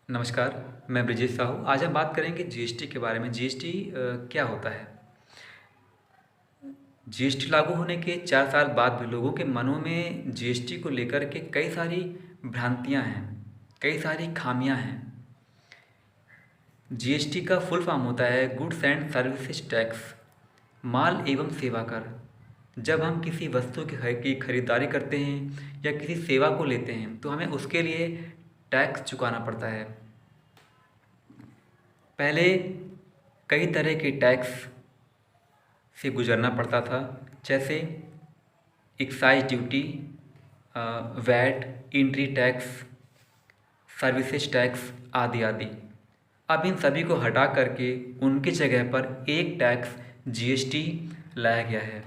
नमस्कार, मैं ब्रिजेश साहू। आज हम बात करेंगे जीएसटी के बारे में। जीएसटी क्या होता है? जीएसटी लागू होने के 4 साल बाद भी लोगों के मनों में जीएसटी को लेकर के कई सारी भ्रांतियां हैं, कई सारी खामियां हैं। जीएसटी का फुल फॉर्म होता है गुड्स एंड सर्विसेज टैक्स, माल एवं सेवा कर। जब हम किसी वस्तु की खरीदारी करते हैं या किसी सेवा को लेते हैं तो हमें उसके लिए टैक्स चुकाना पड़ता है। पहले कई तरह के टैक्स से गुजरना पड़ता था, जैसे excise duty, VAT, entry tax, services tax आदि आदि। अब इन सभी को हटा करके उनकी जगह पर एक टैक्स जीएसटी लाया गया है।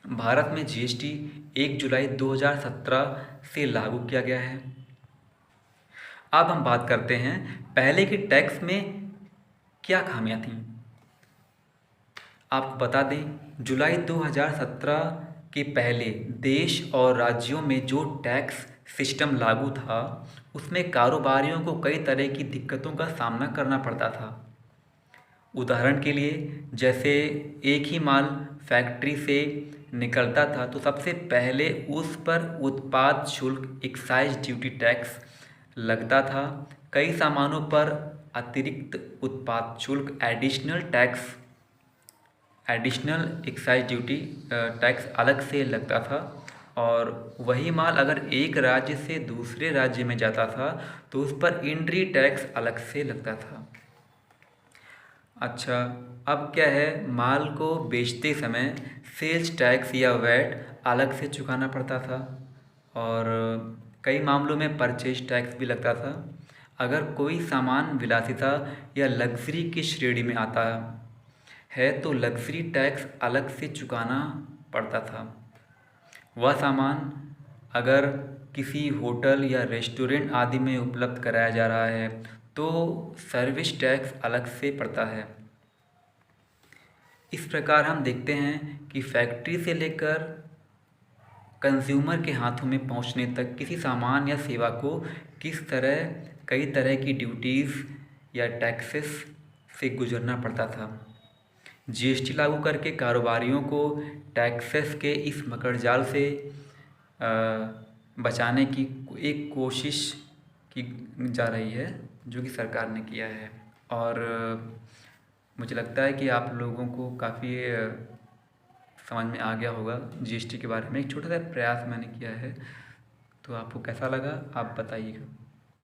भारत में जीएसटी 1 जुलाई 2017 से लागू किया गया है। अब हम बात करते हैं पहले के टैक्स में क्या खामियां थीं। आपको बता दें, जुलाई 2017 के पहले देश और राज्यों में जो टैक्स सिस्टम लागू था उसमें कारोबारियों को कई तरह की दिक्कतों का सामना करना पड़ता था। उदाहरण के लिए, जैसे एक ही माल फैक्ट्री से निकलता था तो सबसे पहले उस पर उत्पाद शुल्क एक्साइज ड्यूटी टैक्स लगता था। कई सामानों पर अतिरिक्त उत्पाद शुल्क एडिशनल एक्साइज ड्यूटी टैक्स अलग से लगता था। और वही माल अगर एक राज्य से दूसरे राज्य में जाता था तो उस पर एंट्री टैक्स अलग से लगता था। अच्छा, अब क्या है, माल को बेचते समय सेल्स टैक्स या वैट अलग से चुकाना पड़ता था और कई मामलों में परचेज टैक्स भी लगता था। अगर कोई सामान विलासिता या लग्जरी की श्रेणी में आता है तो लग्जरी टैक्स अलग से चुकाना पड़ता था। वह सामान अगर किसी होटल या रेस्टोरेंट आदि में उपलब्ध कराया जा रहा है तो सर्विस टैक्स अलग से पड़ता है। इस प्रकार हम देखते हैं कि फैक्ट्री से लेकर कंज्यूमर के हाथों में पहुंचने तक किसी सामान या सेवा को किस तरह कई तरह की ड्यूटीज़ या टैक्सेस से गुजरना पड़ता था। जीएसटी लागू करके कारोबारियों को टैक्सेस के इस मकड़जाल से बचाने की एक कोशिश की जा रही है, जो कि सरकार ने किया है। और मुझे लगता है कि आप लोगों को काफ़ी समझ में आ गया होगा जीएसटी के बारे में। एक छोटा सा प्रयास मैंने किया है, तो आपको कैसा लगा आप बताइएगा।